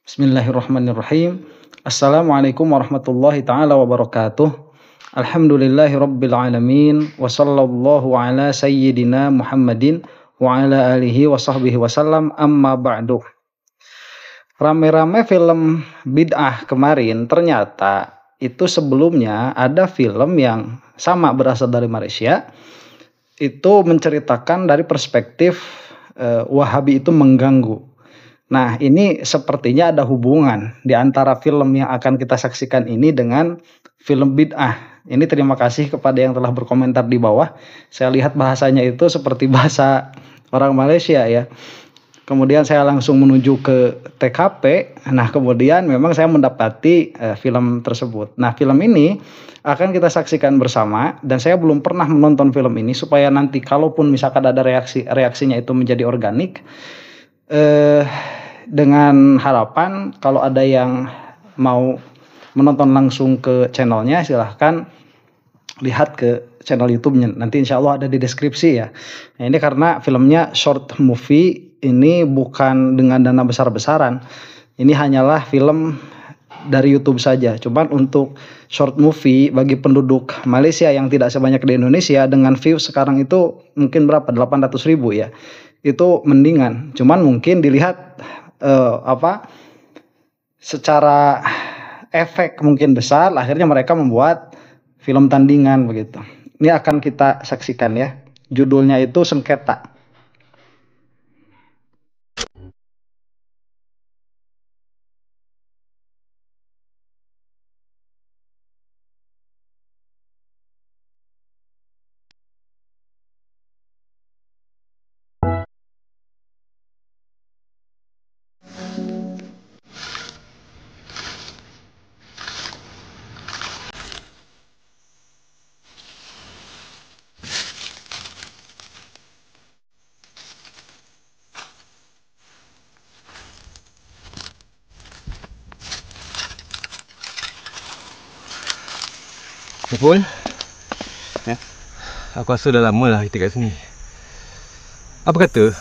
Bismillahirrahmanirrahim. Assalamualaikum warahmatullahi taala wabarakatuh. Alhamdulillahi rabbil alamin wa sallallahu ala sayyidina Muhammadin wa ala alihi wa sahbihi wasallam, amma ba'du. Rame-rame film bid'ah kemarin, ternyata itu sebelumnya ada film yang sama berasal dari Malaysia. Itu menceritakan dari perspektif Wahabi itu mengganggu. Nah, ini sepertinya ada hubungan di antara film yang akan kita saksikan ini dengan film bid'ah. Ini terima kasih kepada yang telah berkomentar di bawah. Saya lihat bahasanya itu seperti bahasa orang Malaysia ya. Kemudian saya langsung menuju ke TKP. Nah, kemudian memang saya mendapati film tersebut. Nah, film ini akan kita saksikan bersama dan saya belum pernah menonton film ini supaya nanti kalaupun misalkan ada reaksinya itu menjadi organik. Dengan harapan kalau ada yang mau menonton langsung ke channelnya, silahkan lihat ke channel YouTube-nya. Nanti insya Allah ada di deskripsi ya. Nah, ini karena filmnya short movie, ini bukan dengan dana besar-besaran. Ini hanyalah film dari YouTube saja. Cuman untuk short movie bagi penduduk Malaysia yang tidak sebanyak di Indonesia, dengan view sekarang itu mungkin berapa? 800.000 ya. Itu mendingan. Cuman mungkin dilihat secara efek mungkin besar, akhirnya mereka membuat film tandingan begitu. Ini akan kita saksikan ya. Judulnya itu Sengketa. Pul, ya. Aku rasa dah lama lah kita kat sini. Apa kata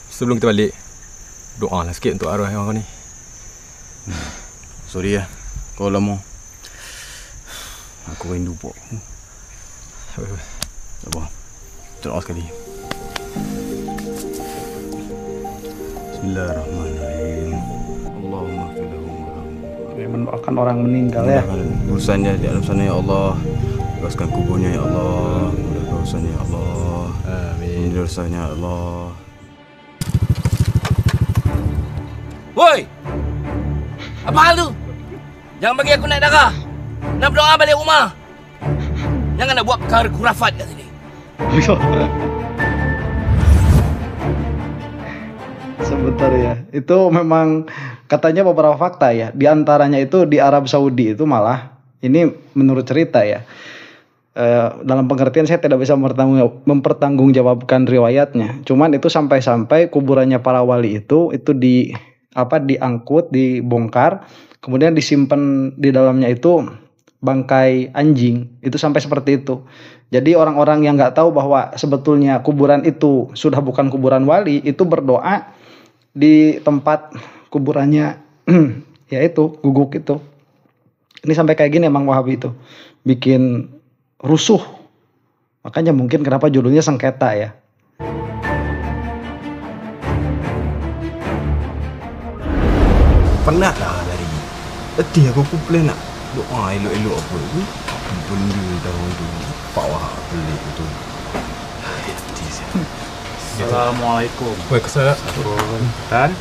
sebelum kita balik, doa lah sikit untuk arwah yang kau ni. Sorry ya, kau lama. Aku rindu pok. Sabar, doa sekali. Bismillahirrahmanirrahim. Allahumma filahum. Mendoakan orang meninggal ya. Urusannya di alam sana ya Allah. Luaskan kuburnya ya Allah. Mudahkan urusannya ya Allah. Amin. Dosanya ya Allah. Woi! Apa hal tu? Jangan bagi aku naik darah. Nak berdoa balik rumah. Jangan nak buat perkara kurafat kat sini. Sebentar ya. Itu memang katanya beberapa fakta ya. Di antaranya itu di Arab Saudi itu malah, ini menurut cerita ya. Dalam pengertian saya tidak bisa mempertanggungjawabkan riwayatnya. Cuman itu sampai-sampai kuburannya para wali itu diangkut, dibongkar, kemudian disimpan di dalamnya itu bangkai anjing. Itu sampai seperti itu. Jadi orang-orang yang nggak tahu bahwa sebetulnya kuburan itu sudah bukan kuburan wali, itu berdoa di tempat kuburannya yaitu guguk itu. Ini sampai kayak gini emang Wahabi itu bikin rusuh. Makanya mungkin kenapa judulnya Sengketa ya. Penat lah dari ni. Letih aku plan nak doa elok-elok apa tu. Benda tahun tu. Pak Wahab pelik tu. Letih siapa. Assalamualaikum. Waalaikumsalam. Dan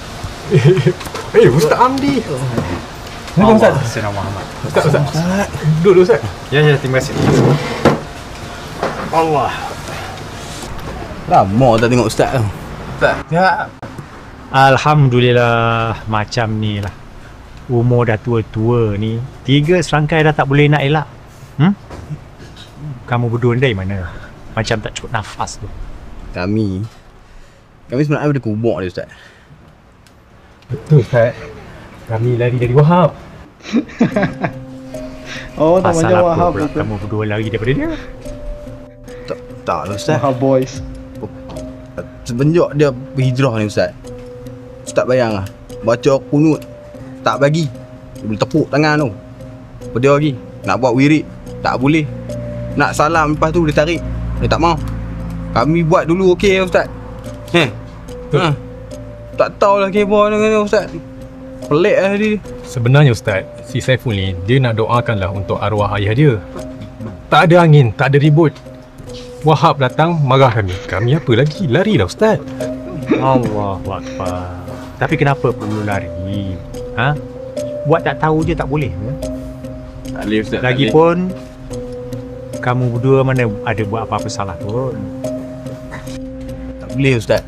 Ustaz Amdi. Allah, Ustaz. Sayyidina Muhammad. Ustaz. Duduk Ustaz. Ya, terima kasih. Allah. Lama tak tengok ustaz tu. Ya. Alhamdulillah, macam ni lah. Umur dah tua-tua ni, 3 serangkai dah tak boleh nak elak. Kamu berdua ni dari mana? Macam tak cukup nafas tu. Kami sebenarnya ada kubur dia ustaz. Betul Ustaz. Kami lari dari Wahab. Oh, Pasal namanya apa Wahab pula itu. kamu berdua lari daripada dia? Tak lah ustaz. Wahab Boys. Semenjak dia berhijrah ni ustaz. Ustaz bayang lah. Baca kunut tak bagi. Dia boleh tepuk tangan tu. Apa dia lagi? Nak buat wirid, tak boleh. Nak salam lepas tu dia tarik. Dia tak mau. Kami buat dulu okey Ustaz. Tak tahulah kebor dengan Ustaz. Pelik lah dia. Sebenarnya Ustaz, si Saiful ni dia nak doakanlah untuk arwah ayah dia. Tak ada angin, tak ada ribut. Wahab datang marah kami. Kami apa lagi? Larilah Ustaz. Allahu Akbar. Tapi kenapa perlu lari? Ha? Buat tak tahu je tak boleh ke? Tak boleh Ustaz. Lagipun kamu berdua mana ada buat apa-apa salah pun. Tak boleh Ustaz.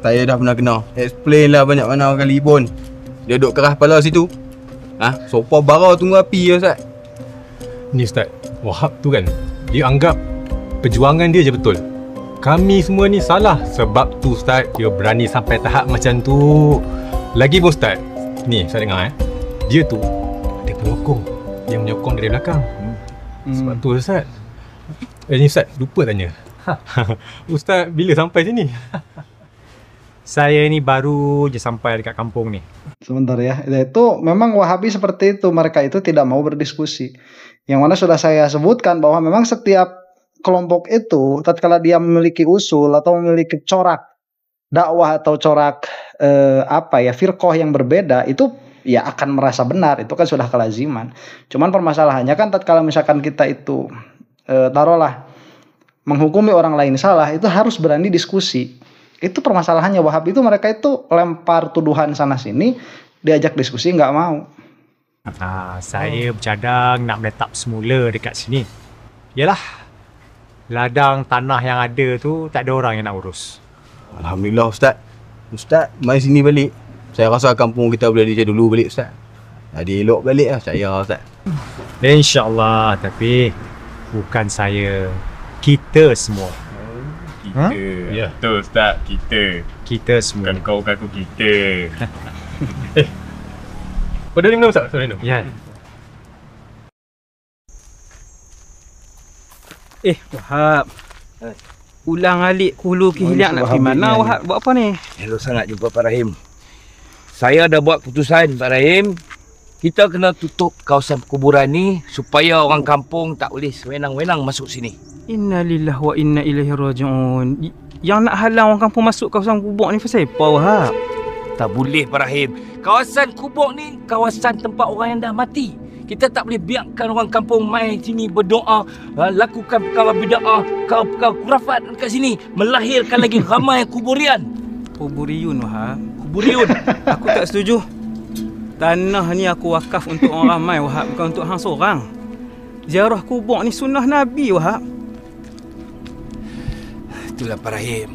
Saya dah pernah kena. Explain lah banyak mana kali pun. Dia duduk keras kepala situ. Sopa bara tunggu api Ustaz. Ni Ustaz, Wahab tu kan, dia anggap perjuangan dia je betul. Kami semua ni salah. Sebab tu Ustaz, dia berani sampai tahap macam tu. Lagi pun Ustaz, ni saya dengar dia tu ada penyokong yang menyokong dari belakang. Sebab tu Ustaz. Ni Ustaz, lupa tanya. Ustaz bila sampai sini? Saya ni baru je sampai dekat kampung ni. Sebentar ya. Itu memang Wahabi seperti itu. Mereka itu tidak mau berdiskusi. Yang mana sudah saya sebutkan bahwa memang setiap kelompok itu tatkala dia memiliki usul atau memiliki corak dakwah atau corak firqah yang berbeda, itu ya akan merasa benar. Itu kan sudah kelaziman. Cuman permasalahannya kan tatkala misalkan kita itu taruhlah menghukumi orang lain salah, itu harus berani diskusi. Itu permasalahannya. Wahabi itu mereka itu lempar tuduhan sana sini, diajak diskusi nggak mau. Saya bercadang nak menetap semula dekat sini. Yalah, ladang tanah yang ada tu tak ada orang yang nak urus. Alhamdulillah Ustaz. Ustaz, mari sini balik. Saya rasa kampung kita boleh dijadi dulu balik Ustaz. Jadi elok balik lah saya Ustaz. InsyaAllah, tapi bukan saya. Kita semua. Kita. Ya, betul Ustaz, kita. Kita semua. Bukan kau aku kita. Kau dah minum Ustaz? Minum. Ya. Wahab. Ulang alik hulu ke hilang nak pergi mana Wahab? Buat apa ni? Hello sangat jumpa Pak Rahim. Saya dah buat keputusan Pak Rahim. Kita kena tutup kawasan kuburan ni supaya orang kampung tak boleh sewenang-wenang masuk sini. Innalillahi wa inna ilaihi raji'un. Yang nak halang orang kampung masuk kawasan kubur ni pasal apa Wahab? Tak boleh Pak Rahim. Kawasan kubur ni kawasan tempat orang yang dah mati. Kita tak boleh biarkan orang kampung main sini berdoa, lakukan perkara bid'ah, perkara kurafat dekat sini, melahirkan lagi ramai kuburian. Kuburiyun Wahab. Kuburiun. Aku tak setuju. Tanah ni aku wakaf untuk orang ramai Wahab, bukan untuk hang seorang. Ziarah kubur ni sunnah Nabi Wahab. Itulah Pak Rahim.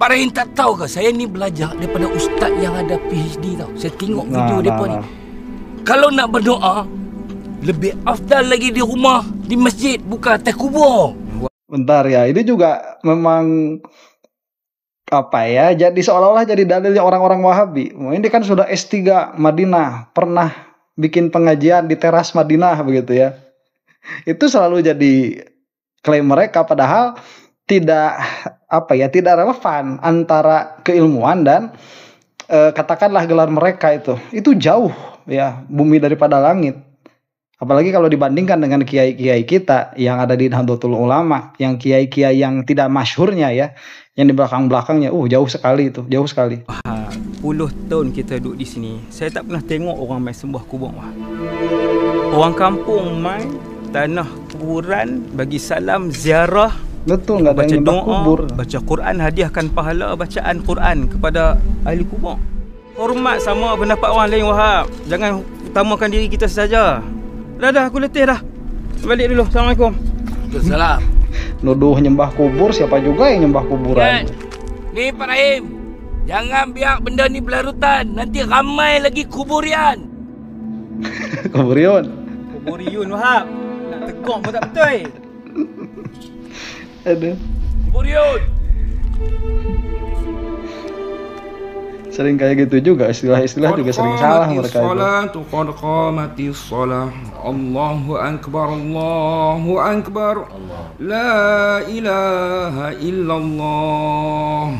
Pak Rahim tak tahu ke saya ni belajar daripada ustaz yang ada PhD tau. Saya tengok video depa ni. Kalau nak berdoa, lebih afdal lagi di rumah, di masjid, bukan atas kubur. Bentar ya, ini juga memang jadi seolah-olah jadi dalilnya orang-orang Wahabi. Ini kan sudah S3 Madinah, pernah bikin pengajian di teras Madinah begitu ya. Itu selalu jadi klaim mereka, padahal tidak relevan antara keilmuan dan katakanlah gelar mereka itu jauh ya, bumi daripada langit. Apalagi kalau dibandingkan dengan kiai-kiai kita yang ada di Nahdlatul Ulama, yang kiai-kiai yang tidak masyhurnya ya, yang di belakang-belakangnya, jauh sekali itu, jauh sekali. Puluh tahun kita duduk di sini, saya tak pernah tengok orang main sembah kubur. Orang kampung main tanah kuburan, bagi salam, ziarah. Betul, nggak ada baca yang doa, kubur. baca Quran, hadiahkan pahala bacaan Quran kepada ahli kubur. Hormat sama pendapat orang lain Wahab. Jangan utamakan diri kita saja. Dah, aku letih dah. Balik dulu. Assalamualaikum. Waalaikumsalam. Nuduh nyembah kubur, siapa juga yang nyembah kuburan? Ni Pak Rahim, jangan biar benda ni berlarutan. Nanti ramai lagi kuburian. Kuburion. Kuburiyun Wahab. Nak tegak pun tak betul. Aduh. Kuburiun. Sering kayak gitu juga, istilah-istilah juga sering salah mereka itu. Qad qamatis shalah. Allahu akbar, Allahu akbar. La ilaha illallah.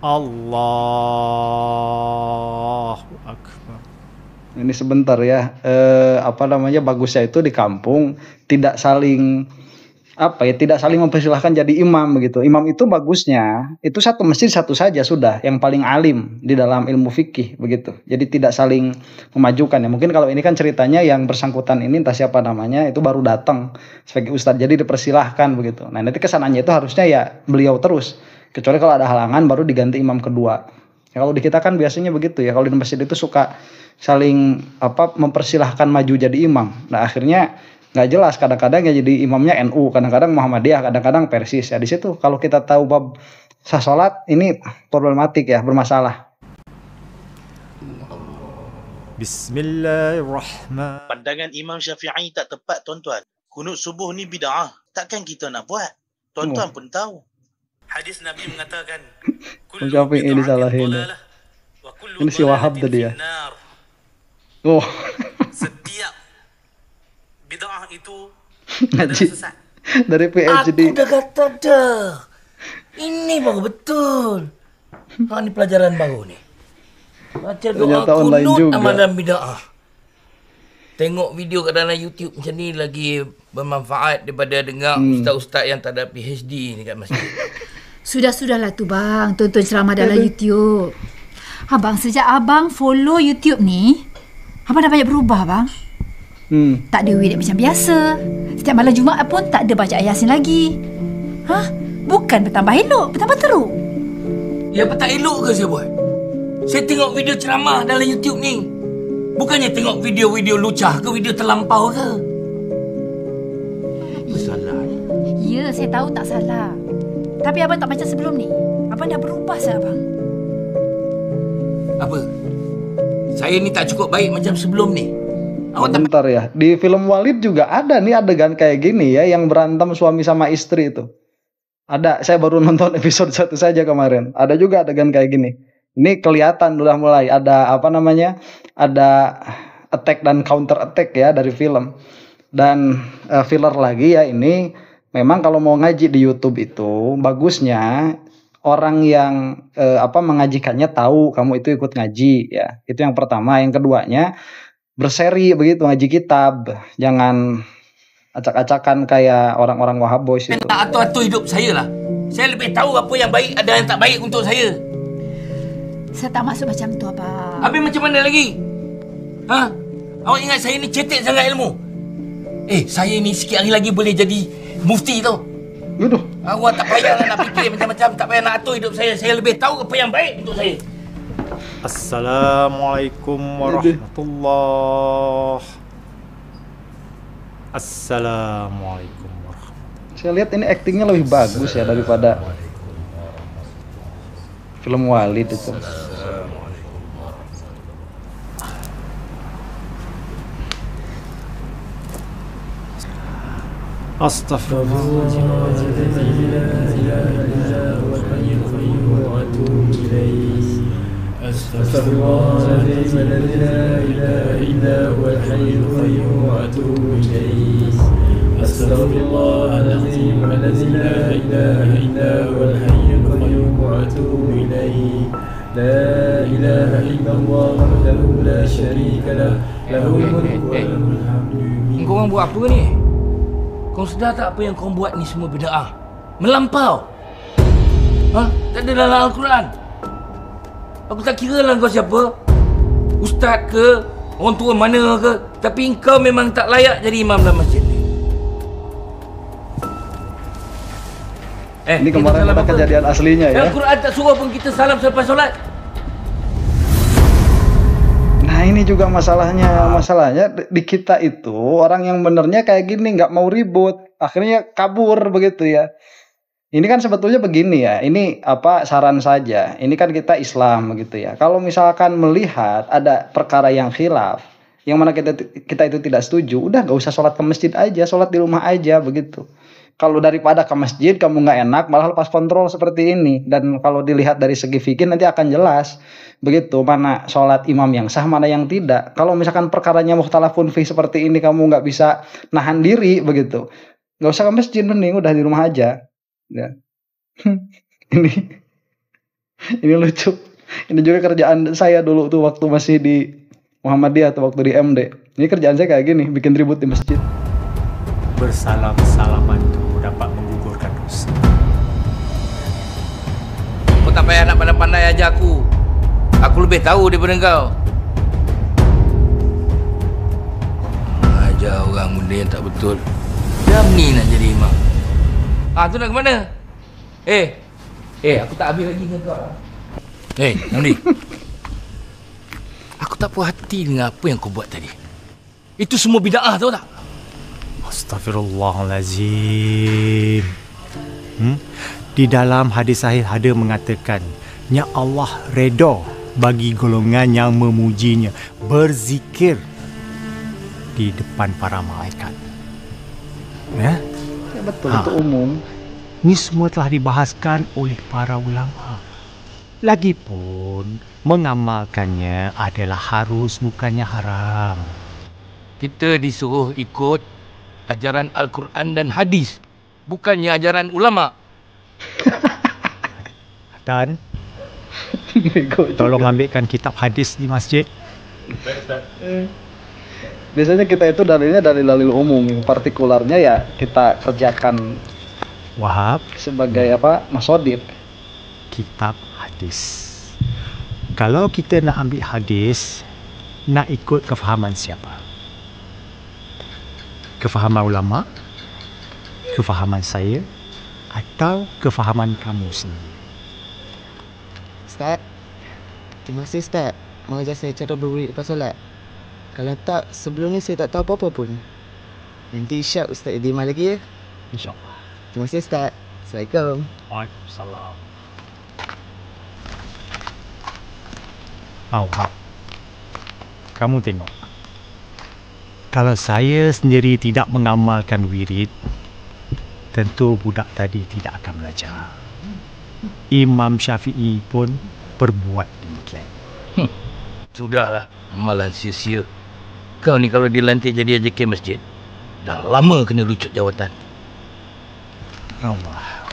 Allahu Akbar. Ini sebentar ya. Apa namanya, bagusnya itu di kampung tidak saling tidak saling mempersilahkan jadi imam begitu. Imam itu bagusnya itu satu masjid satu saja sudah, yang paling alim di dalam ilmu fikih begitu. Jadi tidak saling memajukan ya. Mungkin kalau ini kan ceritanya yang bersangkutan ini entah siapa namanya itu baru datang sebagai ustadz, jadi dipersilahkan begitu. Nah nanti kesananya itu harusnya ya beliau terus, kecuali kalau ada halangan baru diganti imam kedua. Ya, kalau di kita kan biasanya begitu ya, kalau di masjid itu suka saling mempersilahkan maju jadi imam. Nah akhirnya nggak jelas, kadang-kadang ya jadi imamnya NU, kadang-kadang Muhammadiyah, kadang-kadang Persis ya. Di situ kalau kita tahu bab sah salat ini problematik ya, bermasalah. Bismillahirrahmanirrahim. Pandangan Imam Syafi'i tak tepat tuan-tuan. Kunut subuh ni bid'ah. Takkan kita nak buat? Tuan-tuan pun tahu. Hadis Nabi mengatakan Imam Syafi'i disalahin. Ini si Wahab tadi ya. Oh. Setiap bid'ah itu ngaji dari PhD. Aku dah kata dah. Ini baru betul. Ini pelajaran baru ni. Baca doa kunut amalan bid'ah. Tengok video kat dalam YouTube macam ni lagi bermanfaat daripada dengar ustaz-ustaz yang tak ada PhD ni kat masjid. Sudahlah tu bang, tonton ceramah dalam YouTube. Abang, sejak abang follow YouTube ni, abang dah banyak berubah bang. Tak ada wirid macam biasa. Setiap malam Jumaat pun tak ada baca ayat Yasin lagi. Bukan bertambah elok, bertambah teruk. Ya apa tak elok ke saya buat? Saya tengok video ceramah dalam YouTube ni. Bukannya tengok video-video lucah ke, video terlampau ke. Apa salah ni? Ya, saya tahu tak salah. Tapi abang tak macam sebelum ni. Abang dah berubah sah abang. Apa? Saya ni tak cukup baik macam sebelum ni. Bentar ya, di film Walid juga ada nih adegan kayak gini ya, yang berantem suami sama istri itu. Ada, saya baru nonton episode 1 saja kemarin. Ada juga adegan kayak gini. Ini kelihatan udah mulai ada ada attack dan counter attack ya dari film. Dan filler lagi ya, ini memang kalau mau ngaji di YouTube itu bagusnya orang yang mengajikannya tahu kamu itu ikut ngaji ya. Itu yang pertama. Yang keduanya, berseri begitu ngaji kitab, jangan acak-acakan kayak orang-orang Wahab Boys itu. Tak atur-atur hidup saya lah. Saya lebih tahu apa yang baik, ada yang tak baik untuk saya. Saya tak maksud macam tu abang. Habis macam mana lagi? Awak ingat saya ni cetek sangat ilmu? Saya ni sikit hari lagi boleh jadi mufti tau. Yuduh. Awak tak payahlah nak fikir macam-macam, tak payah nak atur hidup saya. Saya lebih tahu apa yang baik untuk saya. Assalamualaikum warahmatullahi. Assalamualaikum warahmatullahi. Saya lihat ini aktingnya lebih bagus ya daripada film Walid itu. أستغفر الله الذي لا إله إلا هو الحي القيوم وأتوب إليه أستغفر الله العظيم الذي لا إله إلا هو الحي القيوم وأتوب إليه لا إله إلا الله وحده لا شريك له له الملك وله الحمد. Kau orang buat apa ni? Kau sedar tak apa yang kau buat ni semua bid'ah? Melampau. Tak ada dalam Al-Quran. Aku tak kira lah kau siapa, ustaz ke, orang tua mana ke, tapi kau memang tak layak jadi imam dalam masjid ni. Ini kemarin ada kejadian aslinya ya. Al-Quran tak suruh pun kita salam selepas solat. Nah ini juga masalahnya di kita itu orang yang benernya kayak gini, nggak mau ribut, akhirnya kabur begitu ya. Ini kan sebetulnya begini ya, ini saran saja. Ini kan kita Islam begitu ya. Kalau misalkan melihat ada perkara yang khilaf, yang mana kita itu tidak setuju, udah nggak usah sholat ke masjid aja, sholat di rumah aja begitu. Kalau daripada ke masjid kamu nggak enak, malah lepas kontrol seperti ini. Dan kalau dilihat dari segi fikih nanti akan jelas begitu mana sholat imam yang sah, mana yang tidak. Kalau misalkan perkaranya mukhtalafun fi seperti ini kamu nggak bisa nahan diri begitu, nggak usah ke masjid, mending udah di rumah aja. Ya. Ini Ini lucu. Ini juga kerjaan saya dulu tuh waktu masih di Muhammadiyah atau waktu di MD. Ini kerjaan saya kayak gini, bikin ribut di masjid. Bersalam-salaman itu dapat menggugurkan dosa. Kau tak payah nak pandai-pandai ajar aku. Aku lebih tahu daripada kau. Ajar orang benda yang tak betul. Jam ni nak jadi imam. Tu nak ke mana? Aku tak habis lagi dengan kau. Namdi. Aku tak puas hati dengan apa yang kau buat tadi. Itu semua bid'ah, tahu tak? Astaghfirullahalazim. Di dalam hadis sahih ada mengatakan, nya Allah redha bagi golongan yang memujinya, berzikir di depan para malaikat. Ya betul, itu umum. Ini semua telah dibahaskan oleh para ulama. Lagipun mengamalkannya adalah harus, bukannya haram. Kita disuruh ikut ajaran Al-Quran dan hadis, bukannya ajaran ulama. Dan tolong ambilkan kitab hadis di masjid. Biasanya kita itu dalilnya dalil umum, partikularnya ya kita kerjakan Wahab sebagai apa? Masodid. Kitab hadis. Kalau kita nak ambil hadis, nak ikut kefahaman siapa? Kefahaman ulama, kefahaman saya, atau kefahaman kamu sendiri? Ustaz, terima kasih Ustaz mengajar saya cara berwurid lepas solat. Kalau tak, sebelum ni saya tak tahu apa-apa pun. Nanti insya Ustaz Idimah lagi ya. InsyaAllah. Terima kasih Ustaz. Assalamualaikum. Waalaikumsalam. Kamu tengok. Kalau saya sendiri tidak mengamalkan wirid, tentu budak tadi tidak akan belajar. Imam Syafi'i pun berbuat demikian. Sudahlah, amalan sia-sia. Kau ni kalau dilantik jadi AJK masjid, dah lama kena rucut jawatan. Allah.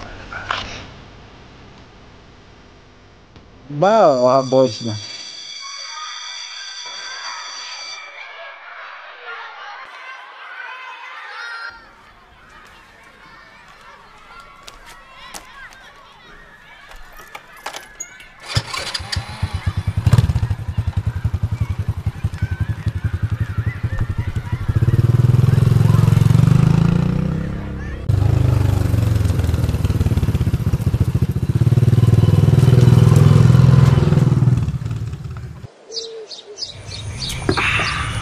Bawa bosnya.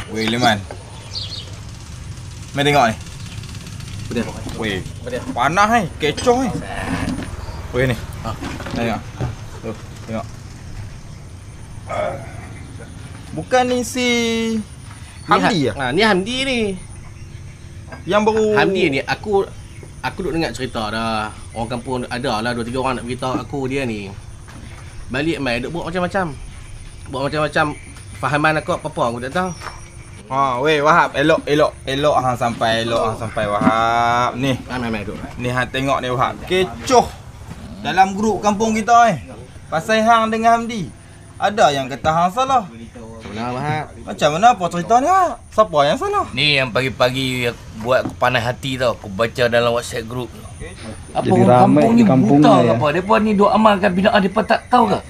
Weh Leman, mari tengok ni. Weh, panas ni, kecoh ni. Weh ni, tengok. Tuh, tengok. Bukan ni si Hamdi ya? Ni Hamdi ni. Yang baru Hamdi ni aku duk dengar cerita dah. Orang kampung ada lah 2-3 orang nak beritahu aku dia ni. Balik mai duk buat macam-macam. Fahaman aku apa-apa aku tak tahu. Weh Wahab, elok hang sampai Wahab. Ni. Mai duk. Ni hang tengok ni Wahab. Kecoh dalam grup kampung kita pasal hang dengan Hamdi. Ada yang kata hang salah. Benar Wahab. Macam mana apa cerita ni? Siapa yang salah? Ni yang pagi-pagi buat aku panas hati tau. Aku baca dalam WhatsApp group. Apa Jadi orang ramai kampung di ni kampungnya buta ke ya. apa? Depa ni duk amalkan bid'ah, depa tak tahu ke?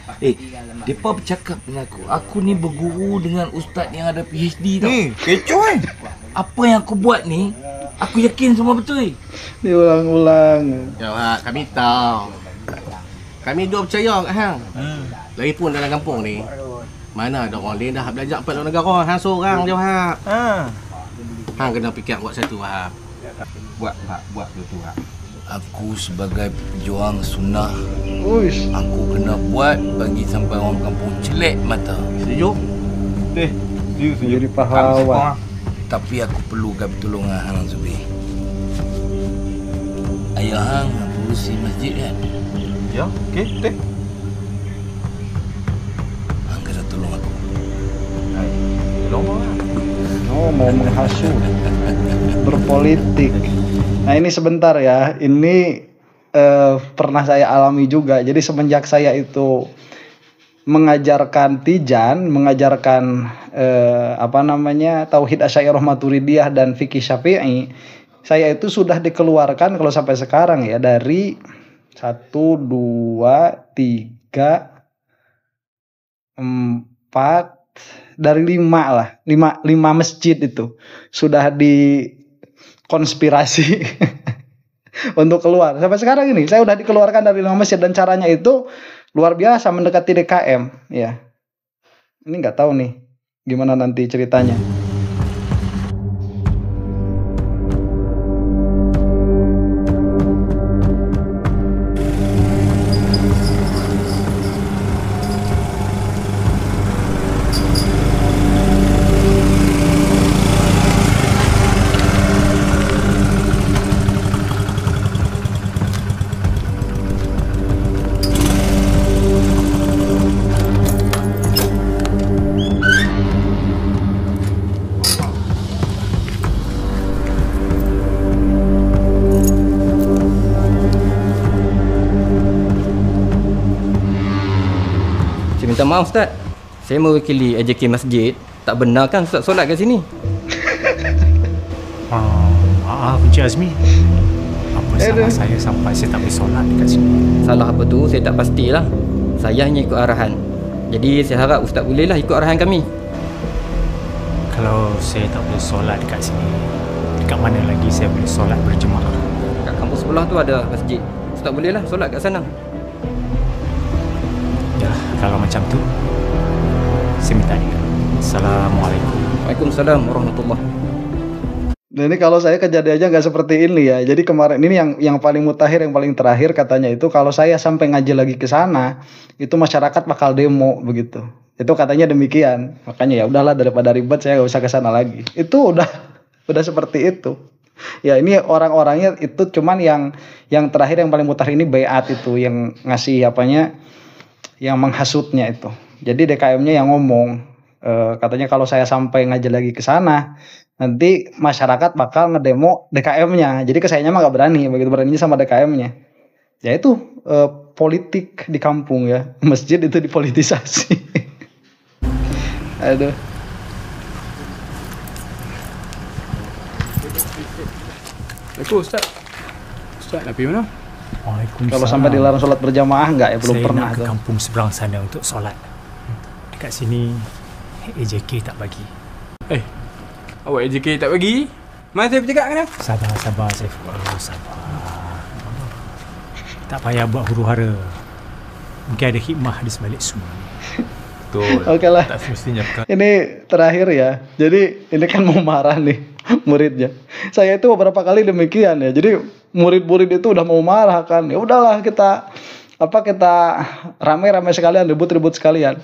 Depa bercakap dengan aku. Aku ni berguru dengan ustaz yang ada PhD tau. Kecoh Apa yang aku buat ni, aku yakin semua betul. Diulang-ulang. Ya Wahab, kami tahu. Kami duk percaya kat hang. Lagipun dalam kampung ni, mana ada orang lain dah belajar 4 luar negara. Hang seorang je Wahab. Hang kena fikir buat satu Wahab. Buat tu Wahab. Aku sebagai pejuang sunnah, Uish. aku kena buat bagi sampai orang kampung celek mata. Setuju? Jadi pahlawan. Tapi aku perlukan pertolongan Hang Zubi. Ayah Hang berusi masjid kan? Ya, okey. Hang kena tolong aku. Tolong Mau menghasut, berpolitik. Nah ini sebentar ya, ini pernah saya alami juga. Jadi semenjak saya itu mengajarkan Tijan, mengajarkan tauhid Asy'ariyah Maturidiyah dan fikih Syafi'i, saya itu sudah dikeluarkan kalau sampai sekarang ya dari 1 2 3 4 dari 5 lah. 5 masjid itu sudah dikonspirasi untuk keluar. Sampai sekarang ini saya udah dikeluarkan dari 5 masjid dan caranya itu luar biasa mendekati DKM ya. Ini nggak tahu nih gimana nanti ceritanya. Minta maaf Ustaz, saya mewakili AJK Masjid. Tak benar kan Ustaz solat kat sini? Maaf Encik Azmi, apa salah saya sampai saya tak boleh solat dekat sini? Salah apa tu saya tak pastilah. Saya hanya ikut arahan. Jadi saya harap Ustaz bolehlah ikut arahan kami. Kalau saya tak boleh solat dekat sini, dekat mana lagi saya boleh solat berjemaah? Kat kampus sebelah tu ada masjid. Ustaz bolehlah solat kat sana. Ya, kalau macam tu, saya minta dia. Assalamualaikum. Waalaikumsalam warahmatullahi. Nah ini kalau saya kejadiannya nggak seperti ini ya. Jadi kemarin ini yang paling mutakhir, yang paling terakhir katanya itu kalau saya sampai ngaji lagi ke sana, itu masyarakat bakal demo begitu. Itu katanya demikian. Makanya ya udahlah daripada ribet saya nggak usah ke sana lagi. Itu udah seperti itu. Ya ini orang-orangnya itu cuman yang terakhir yang paling mutakhir ini Bayat itu yang ngasih yang menghasutnya itu. Jadi DKM-nya yang ngomong katanya kalau saya sampai ngaji lagi ke sana nanti masyarakat bakal ngedemo DKM-nya. Jadi kesayanya mah gak berani, begitu beraninya sama DKM-nya. Ya itu politik di kampung ya. Masjid itu dipolitisasi. Aduh. Assalamualaikum Ustaz. Ustaz nak pergi mana? Waalaikumsalam. Kalau sampai dilarang sholat berjamaah enggak ya? Belum saya pernah nak ke tuh. kampung seberang sana untuk solat. Dekat sini AJK tak bagi. Awak AJK tak bagi? Mana saya bercakap kan? Sabar Saiful, sabar. Tak payah buat huru-hara. Mungkin ada hikmah di sebalik semua ni. Betul. Oke lah. Tak semestinya bukan. Ini terakhir ya. Jadi ini kan mau marah nih muridnya. Saya itu beberapa kali demikian ya. Jadi murid-murid itu udah mau marah kan. Ya udahlah kita rame-rame sekalian, ribut-ribut sekalian.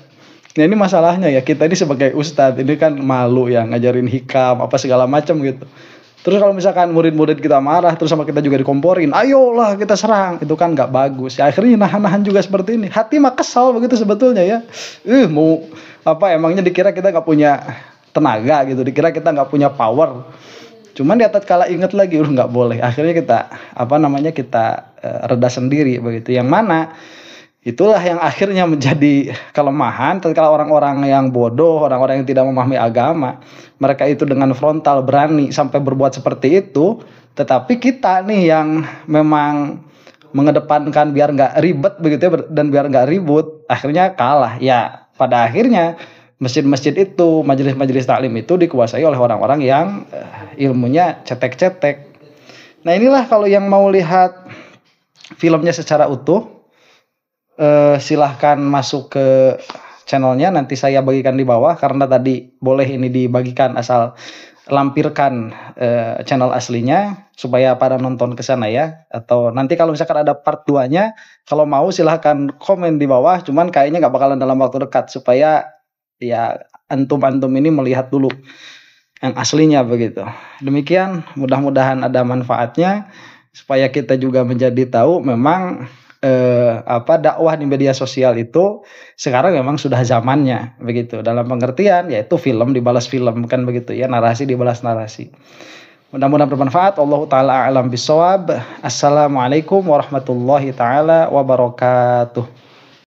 Nah ini masalahnya ya, kita ini sebagai ustadz ini kan malu ya ngajarin hikam apa segala macam gitu. Terus kalau misalkan murid-murid kita marah terus sama kita juga dikomporin, ayolah kita serang, itu kan nggak bagus. Ya akhirnya nahan-nahan juga seperti ini. Hati mah kesal begitu sebetulnya ya. Mau apa emangnya dikira kita nggak punya tenaga gitu, dikira kita nggak punya power. Cuman di atas kala ingat lagi, nggak boleh. Akhirnya kita reda sendiri begitu. Yang mana itulah yang akhirnya menjadi kelemahan tatkala orang-orang yang bodoh, orang-orang yang tidak memahami agama, mereka itu dengan frontal berani sampai berbuat seperti itu, tetapi kita nih yang memang mengedepankan biar nggak ribet begitu ya, dan biar nggak ribut, akhirnya kalah. Ya pada akhirnya masjid-masjid itu, majelis-majelis taklim itu dikuasai oleh orang-orang yang ilmunya cetek-cetek. Nah inilah kalau yang mau lihat filmnya secara utuh, silahkan masuk ke channelnya, nanti saya bagikan di bawah karena tadi boleh ini dibagikan asal lampirkan channel aslinya supaya para nonton ke sana ya. Atau nanti kalau misalkan ada part 2-nya, kalau mau silahkan komen di bawah, cuman kayaknya nggak bakalan dalam waktu dekat supaya ya antum-antum ini melihat dulu yang aslinya begitu. Demikian, mudah-mudahan ada manfaatnya supaya kita juga menjadi tahu memang dakwah di media sosial itu sekarang memang sudah zamannya begitu, dalam pengertian yaitu film dibalas film kan begitu ya, narasi dibalas narasi. Mudah-mudahan bermanfaat. Allahu taala a'lam bishawab. Assalamualaikum warahmatullahi taala wabarakatuh.